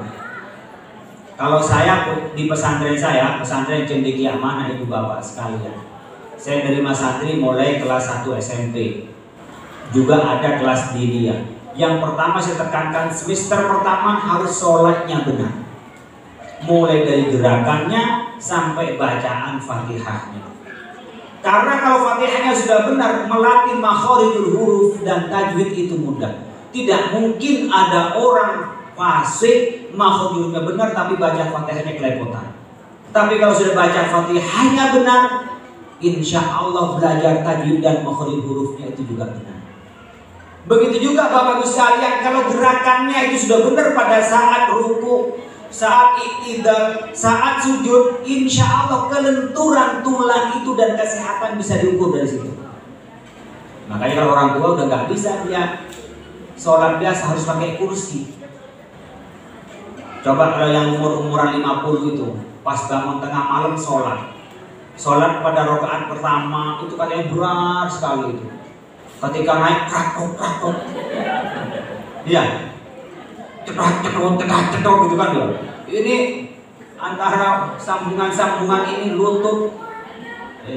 Kalau saya di pesantren saya, pesantren Cendekia Amanah Ibu Bapak sekalian, saya dari Mas Santri mulai kelas 1 SMP, juga ada kelas diniyah. Yang pertama saya tekankan, semester pertama harus sholatnya benar, mulai dari gerakannya sampai bacaan Fatihahnya. Karena kalau Fatihahnya sudah benar, melatih makharijul huruf dan tajwid itu mudah. Tidak mungkin ada orang fasih makharijulnya benar tapi baca Fatihahnya kelepotan. Tapi kalau sudah baca Fatihahnya benar, insya Allah belajar tajwid dan makharijul hurufnya itu juga benar. Begitu juga Bapak Ibu sekalian, kalau gerakannya itu sudah benar pada saat ruku, saat iktidal, saat sujud, insya Allah kelenturan tulang itu dan kesehatan bisa diukur dari situ. Makanya kalau orang tua udah nggak bisa dia sholat biasa harus pakai kursi. Coba kalau yang umuran 50 itu pas bangun tengah malam sholat pada rakaat pertama itu katanya berat sekali itu. Ketika naik krakok, iya, cetok gitu kan ya. Ini antara sambungan ini lutut,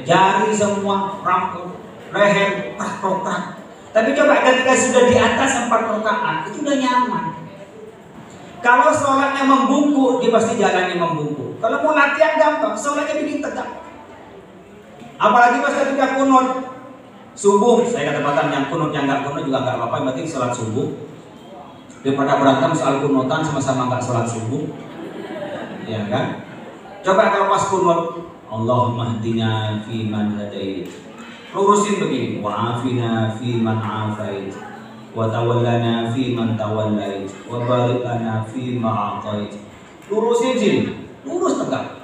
jari semua rampung, leher krak. Tapi coba ketika sudah di atas 4 rakaat itu udah nyaman. Kalau sholatnya membungkuk, dia pasti jalannya membungkuk. Kalau mau latihan gampang, sholatnya bikin tegak. Apalagi pas ketika kunut subuh, saya ketepatan yang kunut yang nggak kunut juga nggak apa-apa, yang penting sholat subuh. Daripada berantem soal kunutan sama-sama nggak sholat subuh, ya kan? Coba kalau pas kunut, Allahumma hdina fi man hadait, lurusin begini, wa'afina fi man afait, wa tawallana fi man tawallait, wa barik lana fi ma atait. Lurusin sini, lurus tegak,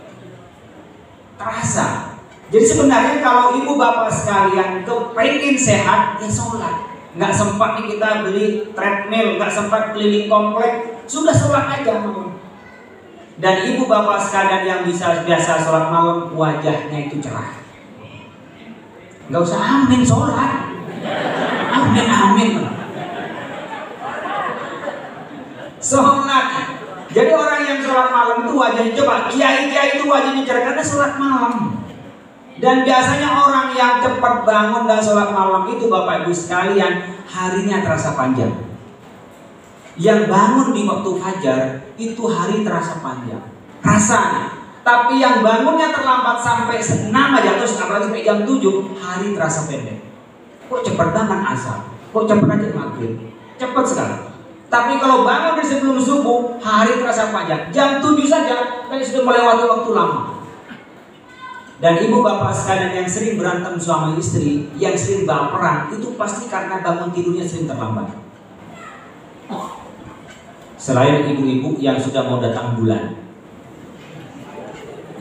terasa. Jadi sebenarnya kalau ibu bapak sekalian kepengen sehat, ya sholat. Nggak sempat nih kita beli treadmill, nggak sempat keliling komplek, sudah sholat aja malam. Dan ibu bapak sekalian yang biasa sholat malam, wajahnya itu cerah. Nggak usah amin sholat, amin. Sholat. Jadi orang yang sholat malam itu wajahnya, coba kiai itu wajahnya cerah karena sholat malam. Dan biasanya orang yang cepat bangun dan sholat malam itu Bapak Ibu sekalian, harinya terasa panjang. Yang bangun di waktu fajar itu hari terasa panjang rasanya. Tapi yang bangunnya terlambat sampai 6 aja, terus apalagi sampai jam 7, hari terasa pendek. Kok cepat banget asar, kok cepat aja maghrib, cepat sekali. Tapi kalau bangun di sebelum subuh, hari terasa panjang. Jam 7 saja kayak sudah melewati waktu lama. Dan ibu bapak sekalian yang sering berantem suami istri, yang sering baperan, itu pasti karena bangun tidurnya sering terlambat. Selain ibu-ibu yang sudah mau datang bulan,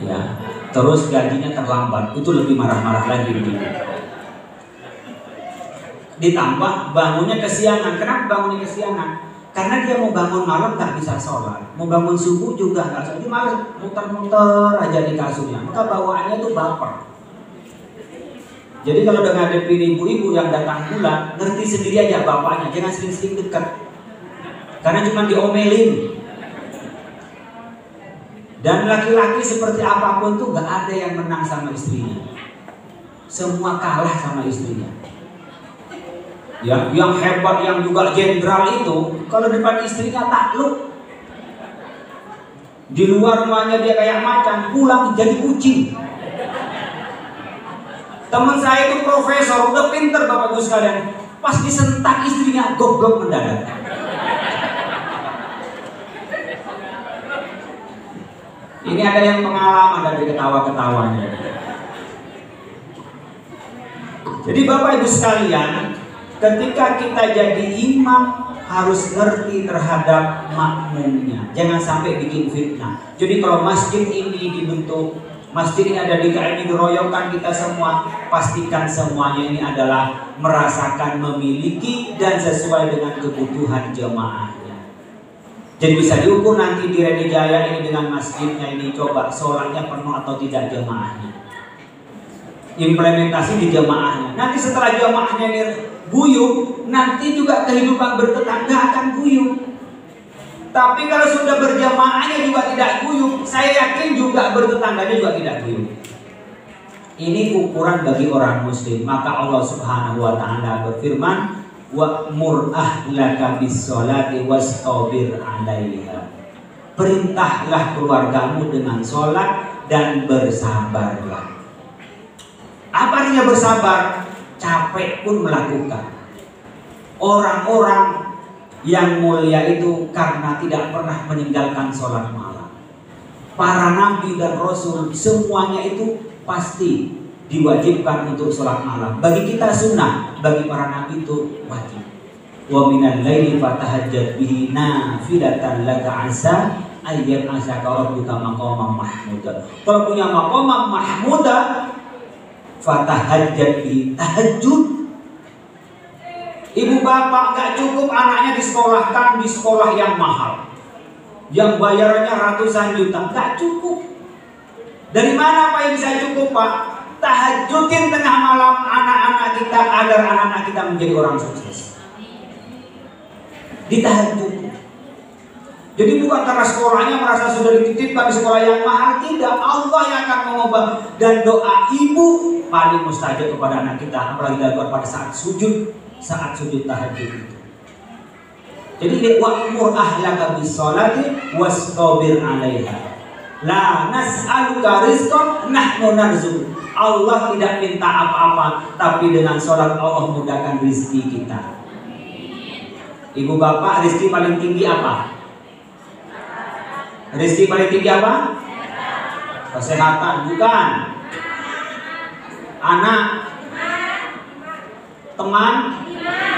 ya, terus gajinya terlambat, itu lebih marah-marah lagi begitu. Ditambah bangunnya kesiangan. Kenapa bangunnya kesiangan? Karena dia mau bangun malam nggak bisa sholat, mau bangun subuh juga nggak sholat, dia malas muter-muter aja di kasurnya, maka bawaannya tuh baper. Jadi kalau udah ngadepin ibu-ibu yang datang bulan, ngerti sendiri aja bapaknya, jangan sering-sering dekat, karena cuma diomelin. Dan laki-laki seperti apapun tuh nggak ada yang menang sama istrinya, semua kalah sama istrinya. Ya, yang hebat, yang juga jenderal itu, kalau depan istrinya takluk. Di luar rumahnya dia kayak macan, pulang jadi kucing. Teman saya itu profesor, udah pinter Bapak Ibu sekalian, pas disentak istrinya goblok mendadak. Ini ada yang pengalaman dari ketawa-ketawanya. Jadi Bapak Ibu sekalian, ketika kita jadi imam harus ngerti terhadap makmumnya, jangan sampai bikin fitnah. Jadi kalau masjid ini dibentuk, masjid ini ada di KM diroyokan kita semua, pastikan semuanya ini adalah merasakan memiliki dan sesuai dengan kebutuhan jemaahnya. Jadi bisa diukur nanti di Reni Jaya ini dengan masjidnya ini, coba sholatnya penuh atau tidak jemaahnya. Implementasi di jemaahnya. Nanti setelah jemaahnya ini guyup, nanti juga kehidupan bertetangga akan guyup. Tapi kalau sudah berjamaahnya juga tidak guyup, saya yakin juga bertetangganya juga tidak guyup. Ini ukuran bagi orang muslim. Maka Allah Subhanahu wa taala berfirman, wa'mur ahlaka bis-sholati wastabir 'alaiha. Perintahlah keluargamu dengan sholat dan bersabarlah. Apa artinya bersabar? Capek pun melakukan. Orang-orang yang mulia itu karena tidak pernah meninggalkan sholat malam. Para nabi dan rasul semuanya itu pasti diwajibkan untuk sholat malam. Bagi kita sunnah, bagi para nabi itu wajib. Wa minal laili fatahajjat bihi nafilatan laka asa ayyan asaka rabbuka maqamam mahmuda. Kalau punya maqamam mahmuda, fatahajjat bihi, tahajud. Ibu bapak gak cukup anaknya disekolahkan di sekolah yang mahal, yang bayarannya ratusan juta, gak cukup. Dari mana Pak yang bisa cukup Pak? Tahajudin tengah malam anak-anak kita agar anak-anak kita menjadi orang sukses. Ditahajud. Jadi bukan karena sekolahnya merasa sudah dititipkan di sekolah yang mahal, tidak. Allah yang akan mengubah. Dan doa ibu paling mustajab kepada anak kita, apalagi dilakukan pada saat sujud tahajud itu. Jadi wa'mur ahlaka bis-sholati wastabir 'alaiha. La nas'aluka rizqan nahnu narzuq. Allah tidak minta apa-apa, tapi dengan sholat Allah mudahkan rezeki kita. Ibu bapak, rezeki paling tinggi apa? Rezeki paling tinggi apa? Kesehatan, bukan. Anak, teman,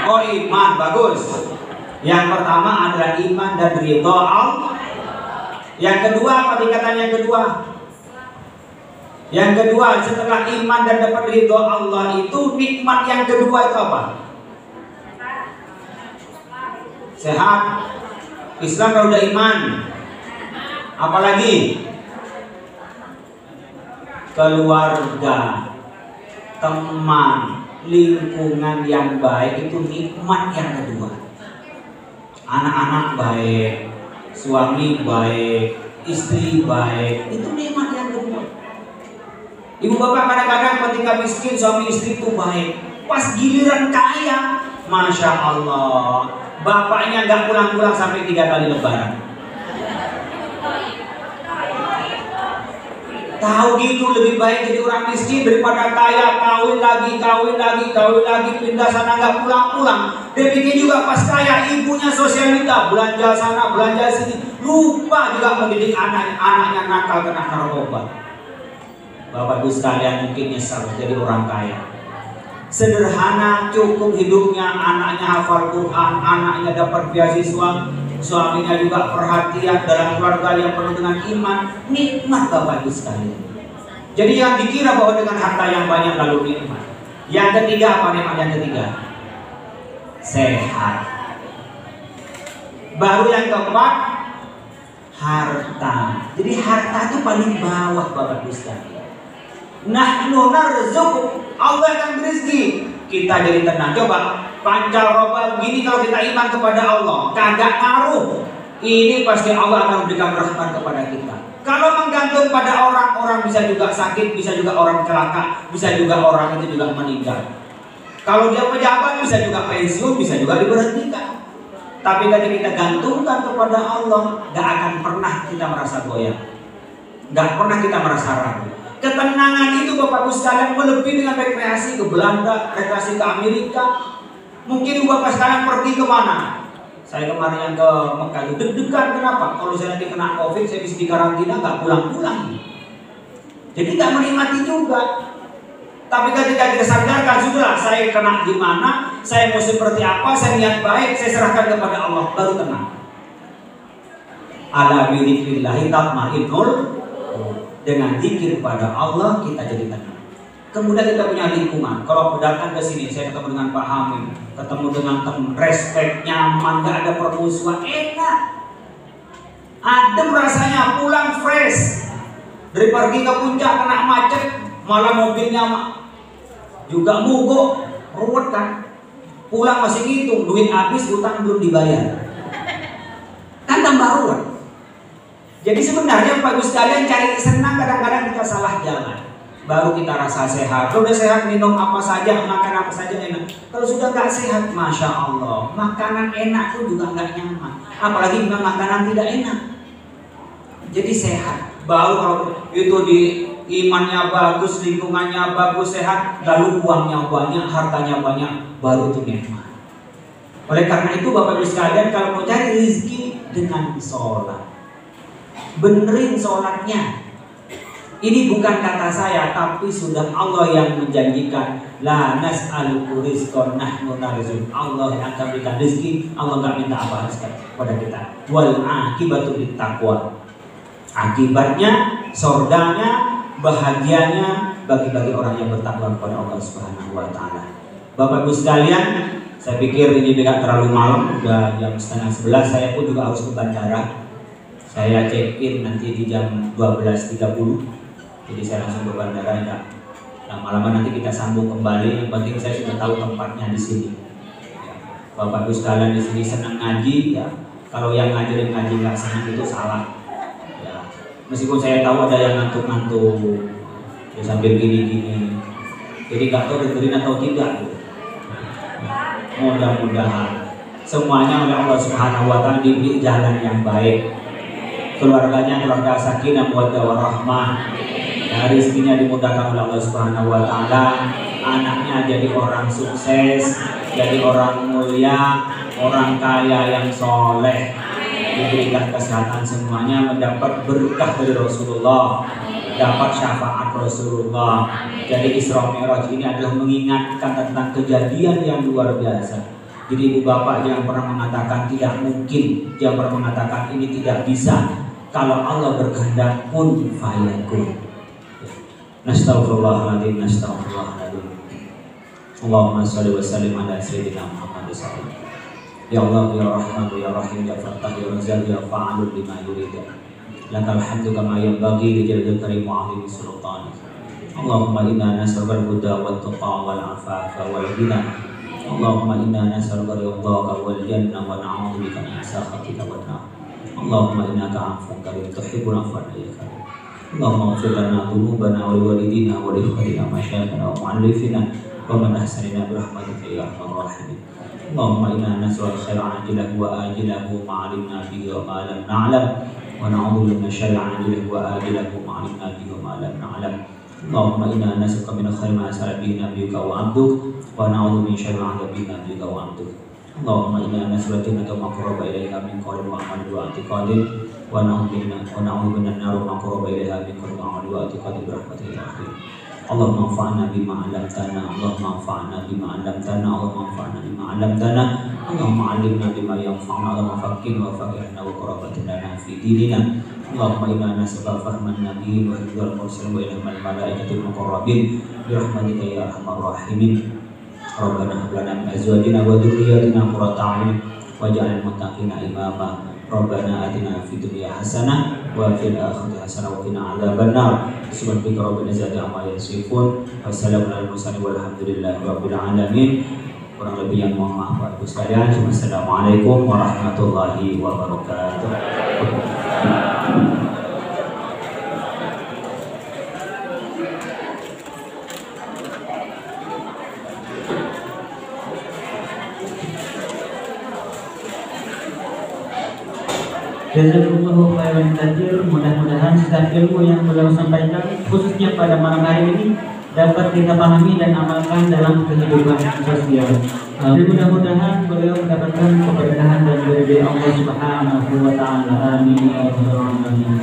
oh iman, bagus. Yang pertama adalah iman dan ridha Allah. Yang kedua apa tingkatan yang kedua? Yang kedua setelah iman dan dapat ridha Allah itu nikmat yang kedua itu apa? Sehat. Islam kalau udah iman. Apalagi keluarga, teman, lingkungan yang baik itu nikmat yang kedua. Anak-anak baik, suami baik, istri baik, itu nikmat yang kedua. Ibu bapak kadang-kadang ketika miskin suami istri itu baik, pas giliran kaya, masya Allah, bapaknya nggak pulang-pulang sampai 3 kali lebaran. Tahu gitu lebih baik jadi orang miskin daripada kaya, kawin lagi, pindah sana nggak pulang-pulang. Demikian juga pas kaya ibunya sosialita, belanja sana, belanja sini, lupa juga mendidik anaknya nakal kena narkoba. Bapak ibu sekalian mungkin nyesal jadi orang kaya. Sederhana cukup hidupnya, anaknya hafal Quran, anaknya dapat beasiswa, suaminya juga perhatian dalam keluarga yang penuh dengan iman, nikmat Bapak Ibu sekalian. Jadi yang dikira bahwa dengan harta yang banyak lalu nikmat. Yang ketiga apa nikmat yang ketiga? Sehat. Baru yang keempat harta. Jadi harta itu paling bawah Bapak Ibu sekalian. Nahnu narzuq, Allah akan rezeki. Kita jadi tenang. Coba pancaroba begini kalau kita iman kepada Allah, kagak ngaruh. Ini pasti Allah akan memberikan rahmat kepada kita. Kalau menggantung pada orang bisa juga sakit, bisa juga orang celaka, bisa juga orang itu juga meninggal. Kalau dia pejabat bisa juga pensiun, bisa juga diberhentikan. Tapi ketika kita gantungkan kepada Allah, gak akan pernah kita merasa goyah, gak pernah kita merasa ragu. Ketenangan itu Bapak Ibu sekalian melebihi dengan rekreasi ke Belanda, rekreasi ke Amerika. Mungkin Bapak sekalian pergi kemana? Saya kemarin yang ke Mekah itu deg-degan, kenapa? Kalau saya nanti kena COVID, saya bisa dikarantina, nggak pulang-pulang. Jadi nggak menikmati juga. Tapi ketika kita sadarkan, sudahlah saya kena di mana, saya mau seperti apa, saya niat baik, saya serahkan kepada Allah, baru tenang. Ala bidzikrillahi tatmainnul. Dengan zikir pada Allah kita jadi tenang. Kemudian kita punya lingkungan. Kalau datang ke sini, saya ketemu dengan Pak Hamim, ketemu dengan teman, respect, nyaman, nggak ada permusuhan, enak, adem rasanya, pulang fresh. Dari pergi ke puncak kena macet, malah mobilnya juga mogok, ruwet kan? Pulang masih ngitung, duit habis, utang belum dibayar, kan tambah ruwet. Jadi sebenarnya Pak Ibu sekalian cari senang kadang-kadang kita salah jalan. Baru kita rasa sehat. Kalau udah sehat minum apa saja, makan apa saja enak. Kalau sudah nggak sehat, masya Allah, makanan enak pun juga nggak nyaman. Apalagi memang makanan tidak enak. Jadi sehat. Baru kalau itu di imannya bagus, lingkungannya bagus, sehat, lalu uangnya banyak, hartanya banyak, baru itu nikmat. Oleh karena itu Bapak Ibu sekalian kalau mau cari rezeki dengan sholat, benerin sholatnya. Ini bukan kata saya, tapi sudah Allah yang menjanjikan. La nas'aluku rizqan nahnu narzuq. Allah yang akan berikan rezeki. Allah nggak minta apa kepada kita. Wal akibatu littaqwa. Akibatnya, sordanya, bahagianya bagi orang yang bertakwa kepada Allah Subhanahu wa taala. Bapak Ibu sekalian, saya pikir ini tidak terlalu malam, udah jam 10:30. Saya pun juga harus ke bandara. Saya check in nanti di jam 12:30. Jadi saya langsung ke bandara ya. Lama-lama nanti kita sambung kembali. Yang penting saya sudah tahu tempatnya di sini. Ya. Bapak Ibu sekalian di sini senang ngaji ya. Kalau yang ngajarin ngaji nggak senang itu salah. Ya. Meskipun saya tahu ada yang ngantuk-ngantuk, ya, sambil gini-gini. Jadi nggak tahu dengerin atau tidak. Gitu. Mudah-mudahan semuanya oleh Allah Subhanahu wa taala diberi jalan yang baik. Keluarganya keluarga sakinah mawaddah warahmah. Rezekinya dimudahkan oleh Allah Subhanahu wa taala, anaknya jadi orang sukses, jadi orang mulia, orang kaya yang soleh, diberikan kesehatan semuanya, mendapat berkah dari Rasulullah, dapat syafaat Rasulullah. Jadi Isra Mi'raj ini adalah mengingatkan tentang kejadian yang luar biasa. Jadi ibu bapak jangan pernah mengatakan tidak mungkin, jangan pernah mengatakan ini tidak bisa. Kalau Allah berkehendak pun fayakun. Nastaghfirullahaladzim, nastaghfirullahaladzim. Allahumma sholli wa sallim ala sayyidina Muhammad sallallahu alaihi wasallam. Ya Allah, ya Rahman, ya Rahim, ya Fattah, ya Razzaq, ya Fa'alul lima yurid. Lakal hamdu kama yanbaghi li jalil karim wa 'azimi sultanik. Allahumma inna nas'aluka al-huda wat tuqa wal 'afafa wal ghina. Allahumma inna nas'aluka ridhaka wal jannah wa na'udzu bika min sakhatika wan nar. Allahumma innaka 'afuwwun karim tuhibbul 'afwa ya karim. Allahumma ighfir lana dhunubana wa liwalidina wa li ikhwanina masyayikhina wa mu'allifina wa man ahsanina bi rahmatika ya arhamar rahimin. Allahumma inna nas'aluka khairan ajilahu wa ajilahu ma 'alimna bihi wa ma lam na'lam wa na'udzu min syarri ajilahu wa ajilahu ma 'alimna bihi wa ma lam na'lam. Allahumma inna nas'aluka min khairi ma sa'ala bihi nabiyyuka wa 'abduk wa na'udzu min syarri ma 'adza bihi nabiyyuka wa 'abduk. Allahumma inna nas'aluka ma qarraba ilayka min qawlin wa 'amalin wa i'tiqadin wa na'udzu minan nar ma qarraba ilayha min qawlin wa 'amalin wa i'tiqadin bi rahmatika ya rahim. Allahumma anfa'na bima 'allamtana, Allahumma anfa'na bima 'allamtana, Allahumma anfa'na bima 'allamtana, Allahumma 'allimna bima yanfa'una, Allahumma faqqihna wa faqihna wa qurrabatna lana fi dinina. Allahumma inna nas'aluka fahman nabiyyin wa hifdzal mursalin wa ilmal malaikatil muqarrabin bi rahmatika ya arhamar rahimin. Rabbana hab lana min azwajina wa dhurriyyatina qurrata a'yun waj'alna muttaqina imama. Rabbana atina fid dunya hasanah wa fil akhirati hasanah wa qina adzabannar. Subhanaka rabbil izzati amma yasifun. Wassalamu alal mursalin walhamdulillahi rabbil alamin. Kurang lebih yang mohon maaf Bapak Ibu sekalian. Wassalamualaikum warahmatullahi wabarakatuh. Jazakumullahu khairan katsir. Mudah-mudahan sisa ilmu yang beliau sampaikan khususnya pada malam hari ini dapat kita pahami dan amalkan dalam kehidupan sosial. Dan mudah-mudahan beliau mendapatkan keberkahan dan ridha Allah Subhanahu wa taala. Amin ya rabbal alamin.